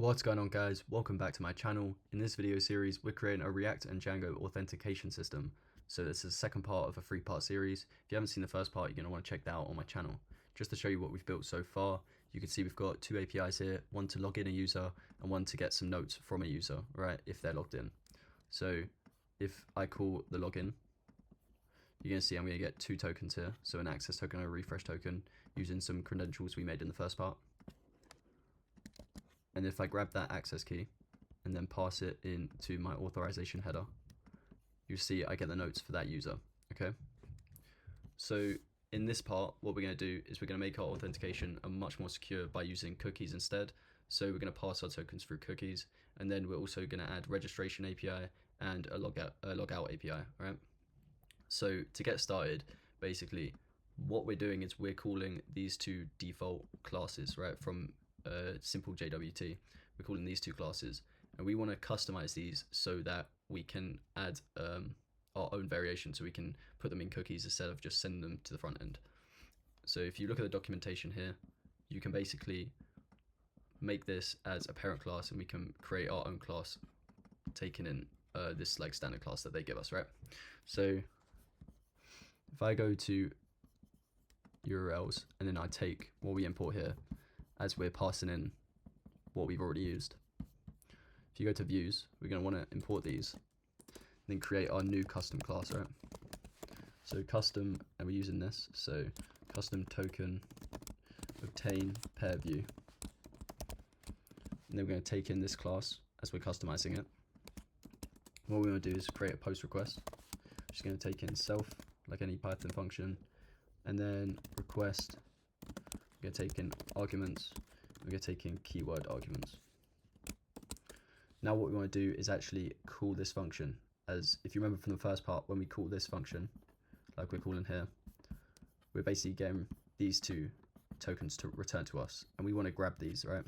What's going on, guys? Welcome back to my channel. In this video series, we're creating a React and Django authentication system. So this is the second part of a 3-part series. If you haven't seen the first part, you're going to want to check that out on my channel. Just to show you what we've built so far, you can see we've got 2 APIs here, one to log in a user and one to get some notes from a user, right, if they're logged in. So if I call the login, you're going to see I'm going to get 2 tokens here. So an access token and a refresh token using some credentials we made in the first part. And if I grab that access key and then pass it into my authorization header, you see I get the notes for that user, okay? So in this part, what we're going to do is we're going to make our authentication much more secure by using cookies instead. So we're going to pass our tokens through cookies, and then we're also going to add registration API and a logout API, right? So to get started, basically, what we're doing is we're calling these 2 default classes, right, from simple JWT. We're calling these 2 classes, and we want to customize these so that we can add our own variation, so we can put them in cookies instead of just sending them to the front end. So if you look at the documentation here, you can basically make this as a parent class, and we can create our own class taking in this like standard class that they give us, right? So if I go to URLs and then I take what we import here, as we're passing in what we've already used. If you go to views, we're going to want to import these, and then create our new custom class, right? So custom, and we're using this, so custom token obtain pair view. And then we're going to take in this class as we're customizing it. What we're going to do is create a post request. Just going to take in self, like any Python function, and then request. We're going to take in arguments. We're going to take in keyword arguments. Now what we want to do is actually call this function, as if you remember from the first part, when we call this function, like we're calling here, we're basically getting these 2 tokens to return to us, and we want to grab these, right?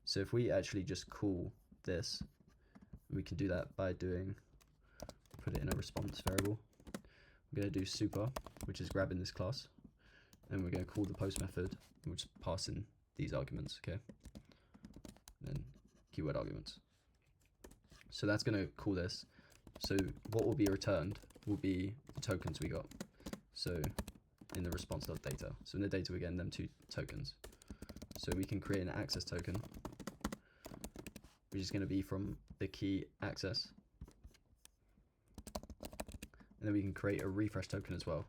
So if we actually just call this, we can do that by put it in a response variable. We're going to do super, which is grabbing this class, and we're going to call the post method, and we'll just pass in these arguments, okay? And then keyword arguments. So that's going to call this. So what will be returned will be the tokens we got. So in the response.data. So in the data we're getting them 2 tokens. So we can create an access token, which is going to be from the key access. And then we can create a refresh token as well,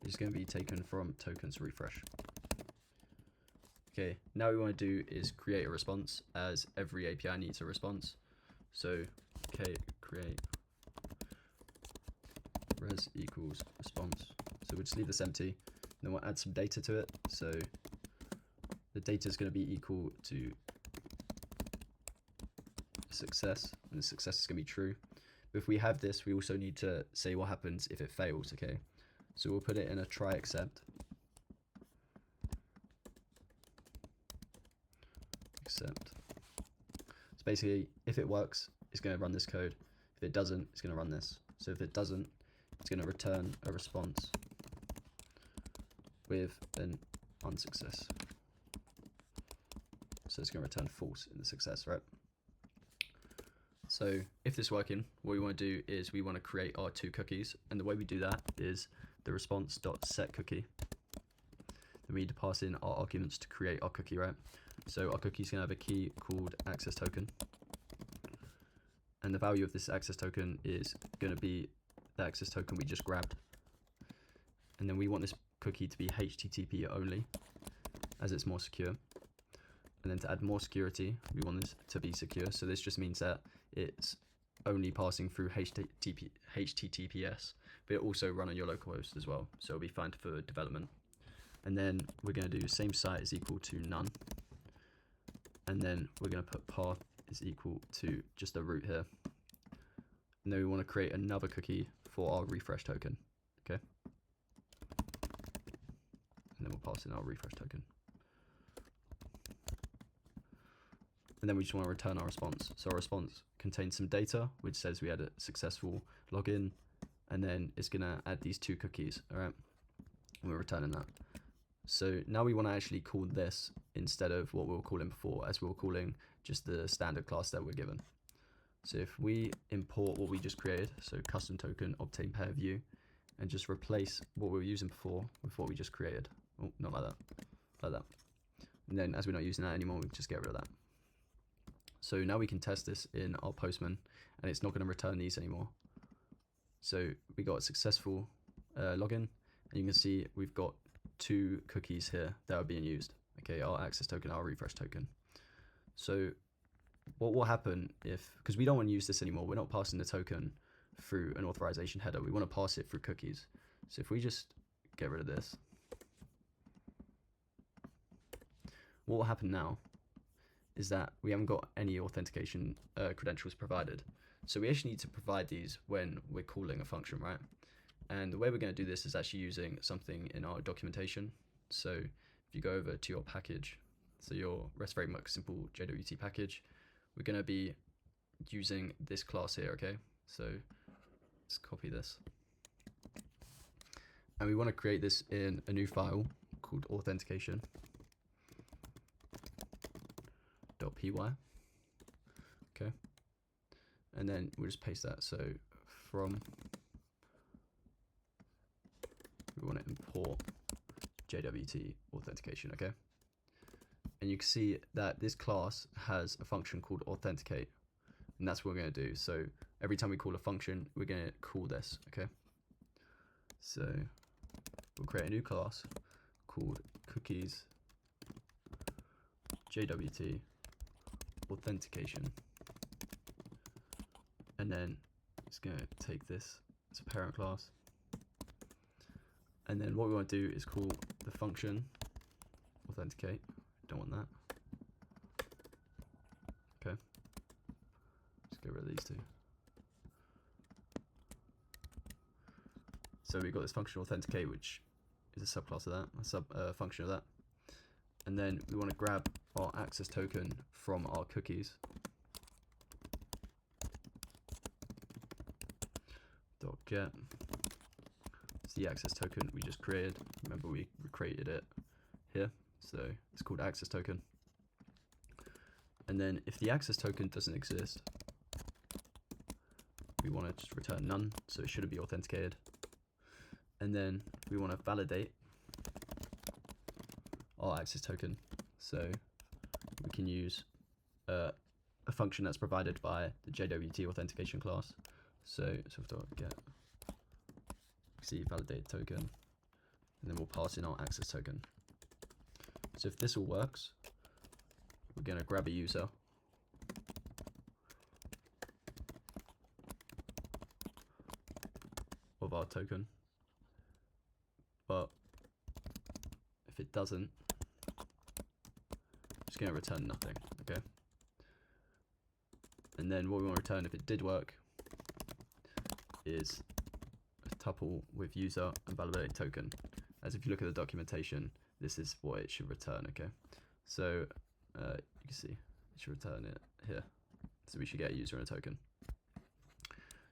which is going to be taken from tokens refresh. Okay, now what we want to do is create a response, as every API needs a response. So create res equals response. So we'll just leave this empty, and then we'll add some data to it. So the data is going to be equal to success, and the success is going to be true. But if we have this, we also need to say what happens if it fails, okay? So we'll put it in a try except. So basically, if it works, it's going to run this code. If it doesn't, it's going to run this. So if it doesn't, it's going to return a response with an unsuccess. So it's going to return false in the success, right? So if this is working, what we want to do is we want to create our 2 cookies. And the way we do that is the response.setCookie. Then we need to pass in our arguments to create our cookie, right? So our cookie is going to have a key called access token. And the value of this access token is going to be the access token we just grabbed. And then we want this cookie to be HTTP only, as it's more secure. And then to add more security, we want this to be secure. So this just means that it's only passing through HTTPS, but it also run on your local host as well. So it'll be fine for development. And then we're going to do same site is equal to none. And then we're going to put path is equal to just a root here. And then we want to create another cookie for our refresh token, okay? And then we'll pass in our refresh token. And then we just want to return our response. So our response contains some data, which says we had a successful login, and then it's going to add these 2 cookies, all right? And we're returning that. So now we want to actually call this instead of what we were calling before, as we were calling just the standard class that we're given. So if we import what we just created, so custom token obtain pair view, and just replace what we were using before with what we just created. Oh, not like that, like that. And then as we're not using that anymore, we just get rid of that. So now we can test this in our Postman, and it's not going to return these anymore. So we got a successful login, and you can see we've got 2 cookies here that are being used. Okay, our access token, our refresh token. So what will happen if, because we don't want to use this anymore, we're not passing the token through an authorization header, we want to pass it through cookies. So if we just get rid of this, what will happen now is that we haven't got any authentication credentials provided. So we actually need to provide these when we're calling a function, right? And the way we're going to do this is actually using something in our documentation. So if you go over to your package, so your REST framework simple JWT package, we're going to be using this class here, okay? So let's copy this. And we want to create this in a new file called authentication.py. Okay. And then we'll just paste that. So from, we want to import JWT authentication, okay? And you can see that this class has a function called authenticate, and that's what we're going to do. So every time we call a function, we're going to call this, okay? So we'll create a new class called cookies JWT authentication, and then it's going to take this as a parent class, and then what we want to do is call the function authenticate. Don't want that. Okay, just get rid of these 2. So we've got this function authenticate, which is a subclass of that, a sub function of that. And then we want to grab our access token from our cookies. .get. It's the access token we just created. Remember, we created it here. So it's called access token. And then if the access token doesn't exist, we want to just return none. So it shouldn't be authenticated. And then we want to validate our access token. So we can use a function that's provided by the JWT authentication class. So get see validate token, and then we'll pass in our access token. So if this all works, we're going to grab a user, of our token, but if it doesn't, it's going to return nothing, okay? And then what we want to return if it did work is a tuple with user and validate token. As if you look at the documentation, this is what it should return, okay? So you can see it should return it here. So we should get a user and a token.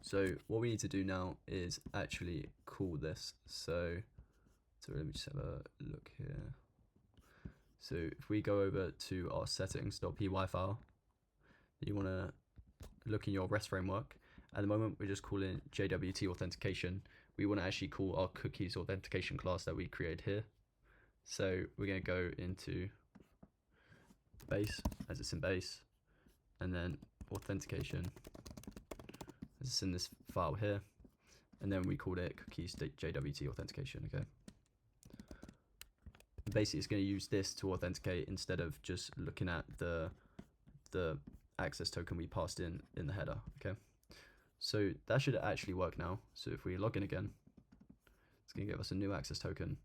So what we need to do now is actually call this. So let me just have a look here. So if we go over to our settings.py file, you want to look in your REST framework. At the moment, we're just calling JWT authentication. We want to actually call our cookies authentication class that we created here. So we're going to go into base, as it's in base, and then authentication, as it's in this file here, and then we called it cookies JWT authentication, okay? And basically, it's going to use this to authenticate instead of just looking at the access token we passed in the header, okay? So that should actually work now. So if we log in again, it's going to give us a new access token.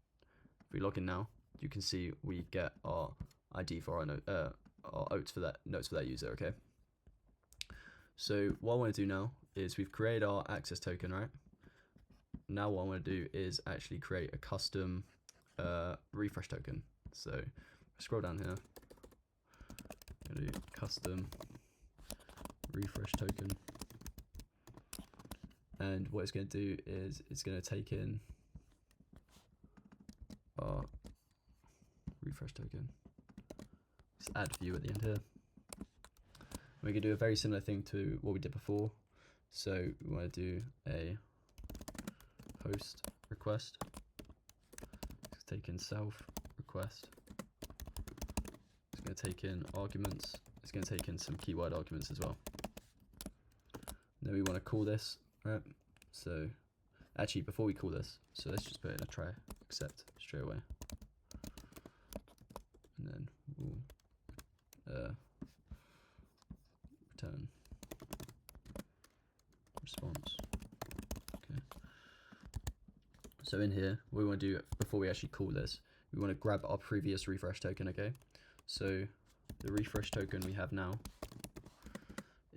If we log in now, you can see we get our ID for our notes for that user, okay? So what I want to do now is we've created our access token, right? Now what I want to do is actually create a custom refresh token. So scroll down here, I'm going to do custom refresh token. And what it's going to do is it's going to take in our refresh token. Just add view at the end here. We can do a very similar thing to what we did before. So we want to do a host request. Let's take in self request. It's going to take in arguments. It's going to take in some keyword arguments as well. Then we want to call this, right? So actually, before we call this, so let's just put in a try accept straight away. And then we'll return response. Okay. So in here, what we want to do before we actually call this, we want to grab our previous refresh token, okay? So the refresh token we have now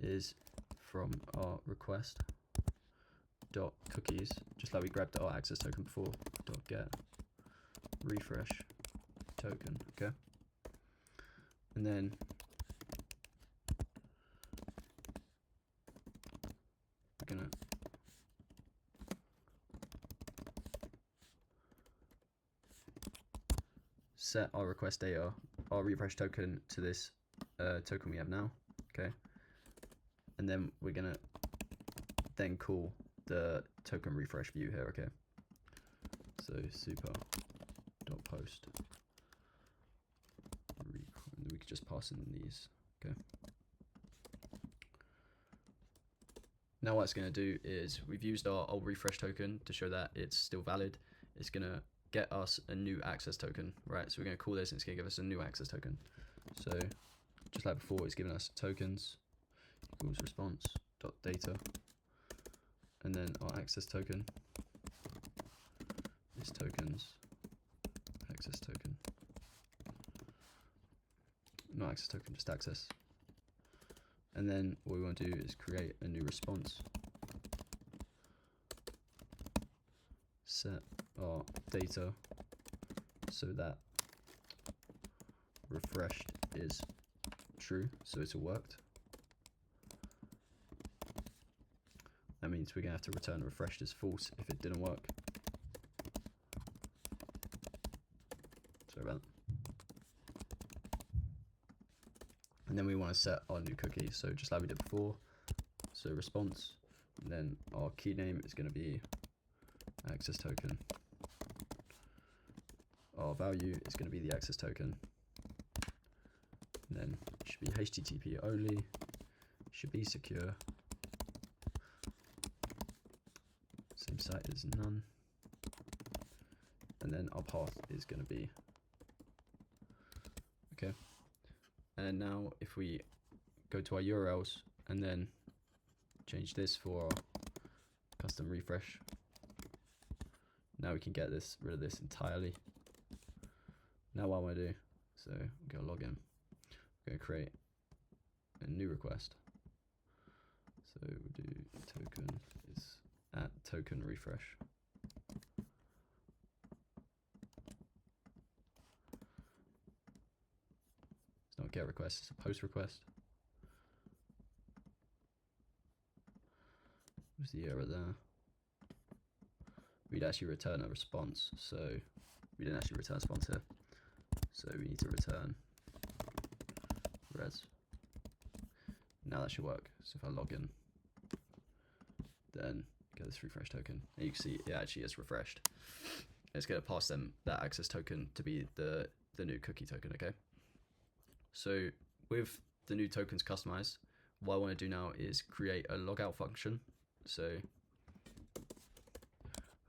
is from our request dot cookies, just like we grabbed our access token before, dot get refresh token, okay? And then we're gonna set our request data, our refresh token, to this token we have now, okay? And then we're gonna then call the token refresh view here, okay? So super dot post. We could just pass in these, okay? Now what it's gonna do is we've used our old refresh token to show that it's still valid. It's gonna get us a new access token, right? So we're gonna call this and it's gonna give us a new access token. So just like before, it's giving us tokens equals response dot data, and then our access token is tokens access token, not access token, just access. And then what we want to do is create a new response, set our data so that refreshed is true, so it's all worked. That means we're gonna have to return refreshed as false if it didn't work. Sorry about that. And then we want to set our new cookie, so just like we did before, so response, and then our key name is going to be access token. Our value is going to be the access token. And then it should be HTTP only, should be secure. Same site is none. And then our path is going to be, okay. And now if we go to our URLs and then change this for our custom refresh, now we can get rid of this entirely. Now what I want to do, so I'm going to log in. I'm going to create a new request. So we'll do token is at token refresh. It's not a get request, it's a post request. What's the error there? We'd actually return a response, so we didn't actually return a response here. So we need to return res. Now that should work. So if I log in, then get this refresh token, and you can see it actually is refreshed. It's going to pass them that access token to be the new cookie token, okay? So with the new tokens customized, what I want to do now is create a logout function. So if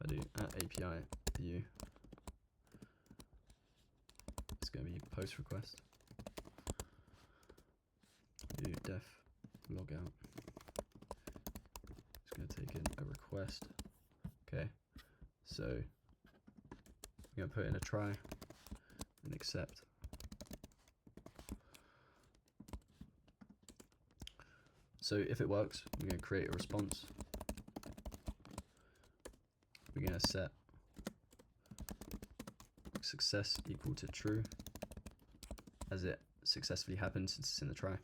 I do @API view, it's going to be post request. Do def logout. It's going to take in a request. Okay, so I'm going to put in a try and accept. So if it works, we're going to create a response. We're going to set success equal to true, as it successfully happened since it's in the try.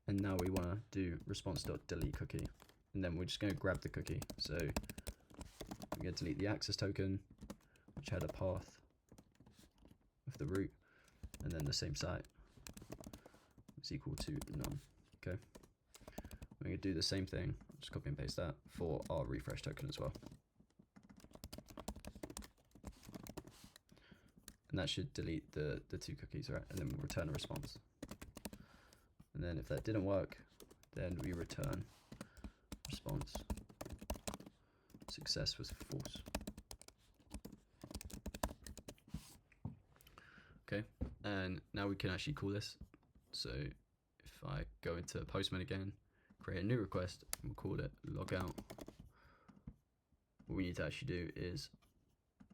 And now we want to do response.delete cookie, and then we're just going to grab the cookie. So we're going to delete the access token, which had a path of the root, and then the same site is equal to none. Okay, we're going to do the same thing, just copy and paste that for our refresh token as well. And that should delete the 2 cookies, right? And then we'll return a response. And then if that didn't work, then we return response. Success was false. Okay, and now we can actually call this. So if I go into Postman again, create a new request, we'll call it Logout. What we need to actually do is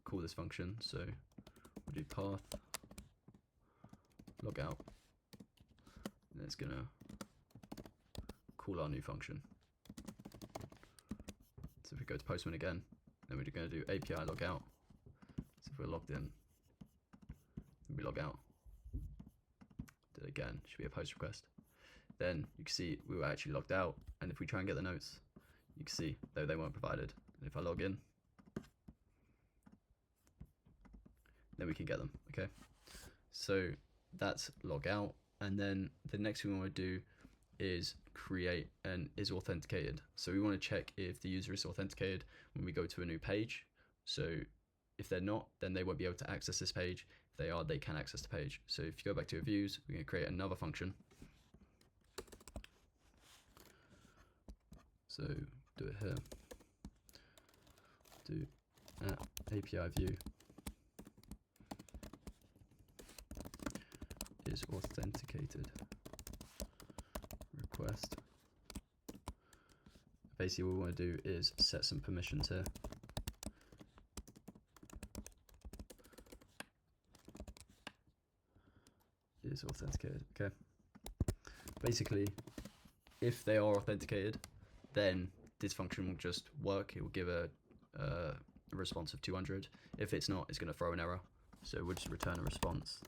call this function. So we'll do path Logout, and it's gonna call our new function. So if we go to Postman again, then we're going to do API Logout. So if we're logged in, we log out. Do it again, should be a post request. Then you can see we were actually logged out, and if we try and get the notes, you can see though they weren't provided. And if I log in, then we can get them. Okay, so that's log out, and then the next thing we want to do is create an is authenticated. So we want to check if the user is authenticated when we go to a new page. So if they're not, then they won't be able to access this page. If they are, they can access the page. So if you go back to your views, we're going to create another function. So do it here. Do API view is authenticated request. Basically what we want to do is set some permissions here. Is authenticated. Okay, basically if they are authenticated, then this function will just work. It will give a response of 200. If it's not, it's going to throw an error, so we'll just return a response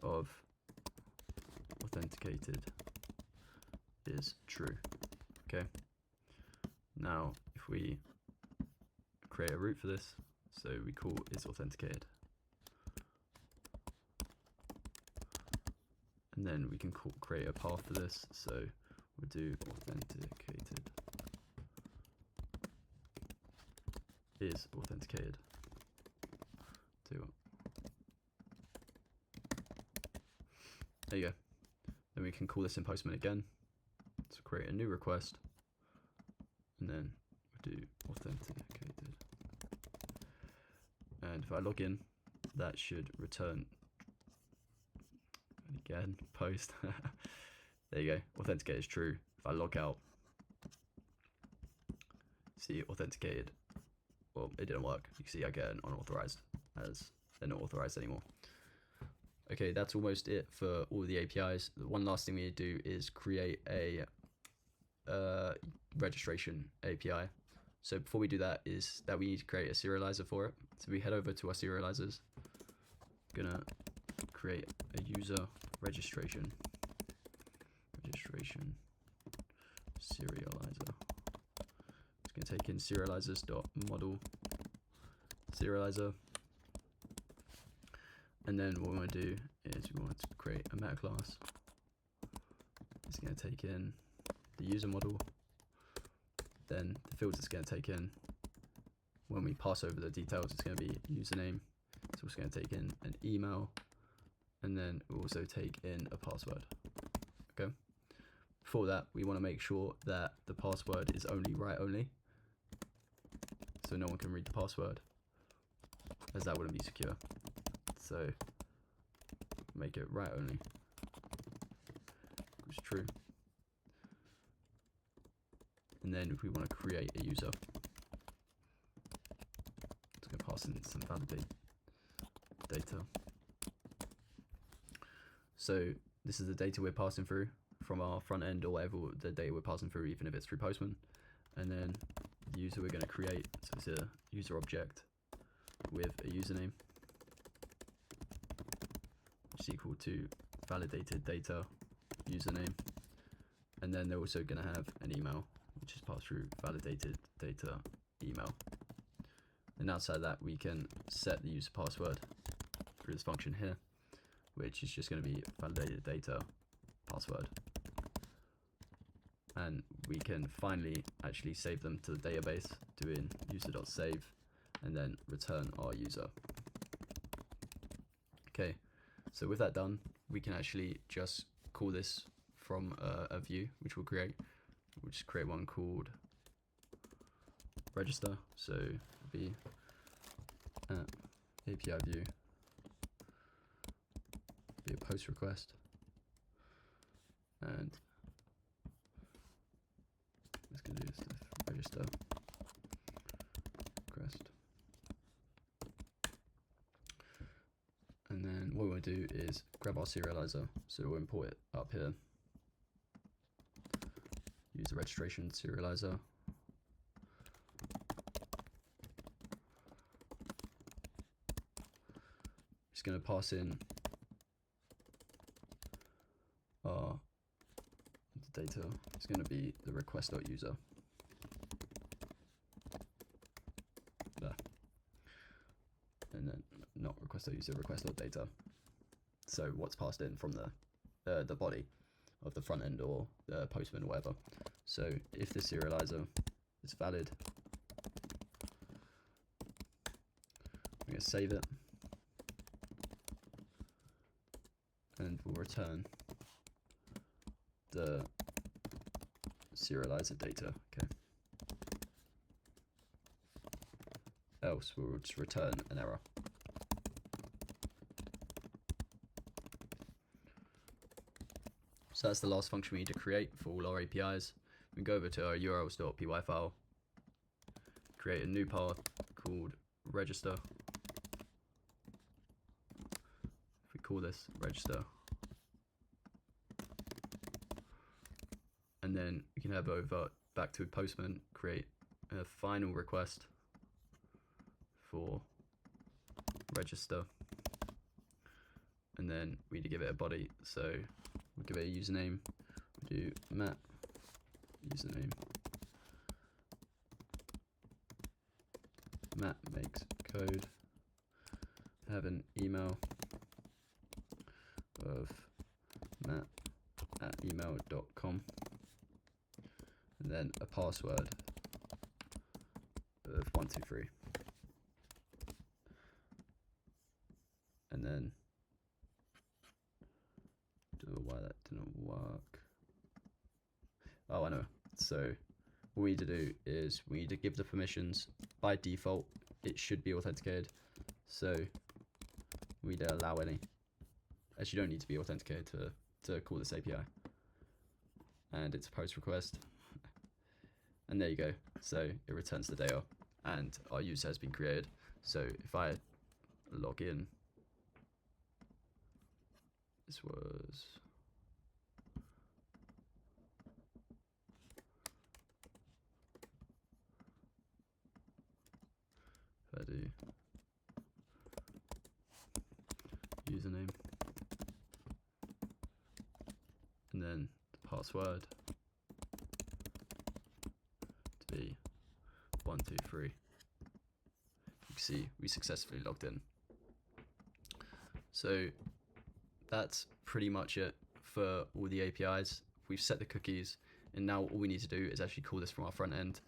of authenticated is true. Okay, now if we create a route for this, so we call is authenticated, and then we can create a path for this. So we'll do authenticated is authenticated to. There you go. Then we can call this in Postman again. So create a new request, and then we'll do authenticated. And if I log in, that should return again post. There you go. Authenticated is true. If I log out, see authenticated. Well, it didn't work. You can see I get an unauthorized, as they're not authorized anymore. Okay, that's almost it for all the APIs. The one last thing we need to do is create a registration API. So before we do that, we need to create a serializer for it. So we head over to our serializers. Gonna create a user registration serializer. It's gonna take in serializers.model serializer. And then what we want to do is we want to create a meta class. It's going to take in the user model. Then the fields it's going to take in, when we pass over the details, it's going to be username. It's also going to take in an email, and then we'll also take in a password. Okay. Before that, we want to make sure that the password is only write only, so no one can read the password, as that wouldn't be secure. So make it write only, which is true. And then if we want to create a user, it's going to pass in some validate data. So this is the data we're passing through from our front end, or whatever the data we're passing through, even if it's through Postman. And then the user we're going to create, so it's a user object with a username, which is equal to validated data username. And then they're also going to have an email, which is passed through validated data email. And outside that, we can set the user password through this function here, which is just going to be validated data password. And we can finally actually save them to the database, doing user.save, and then return our user. Okay, so with that done, we can actually just call this from a view, which we'll create. We'll just create one called register. So it'll be API view, be a post request, and let's do this register request. And then what we want to do is grab our serializer, so we'll import it up here. Use the registration serializer. Just going to pass in our data. It's going to be the request.user. And then not request.user, request.data. So what's passed in from the body of the front end or the postman or whatever. So if the serializer is valid, we're going to save it, and we'll return the serializer data. Okay. Else we'll just return an error. So that's the last function we need to create for all our APIs. We go over to our urls.py file, create a new path called register. If we call this register, and then we can have over back to Postman, create a final request for register, and then we need to give it a body. So we'll give it a username. We'll do Matt username, MattMakesCode, have an email of matt@email.com, and then a password of 123, and then don't know why that didn't work. Oh, I know. So what we need to do is we need to give the permissions. By default, it should be authenticated. So we need to allow any. Actually, you don't need to be authenticated to call this API. And it's a post request. And there you go. So it returns the data, and our user has been created. So if I log in, this was if I do username and then the password to be 123, you can see we successfully logged in. So that's pretty much it for all the APIs. We've set the cookies, and now all we need to do is actually call this from our front end.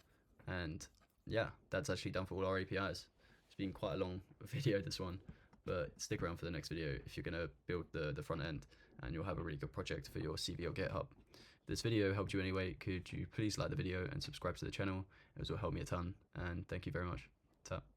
And yeah, that's actually done for all our APIs. It's been quite a long video, this one, but stick around for the next video if you're going to build the front end, and you'll have a really good project for your CV or GitHub. If this video helped you anyway, could you please like the video and subscribe to the channel? It will help me a ton, and thank you very much. Ta.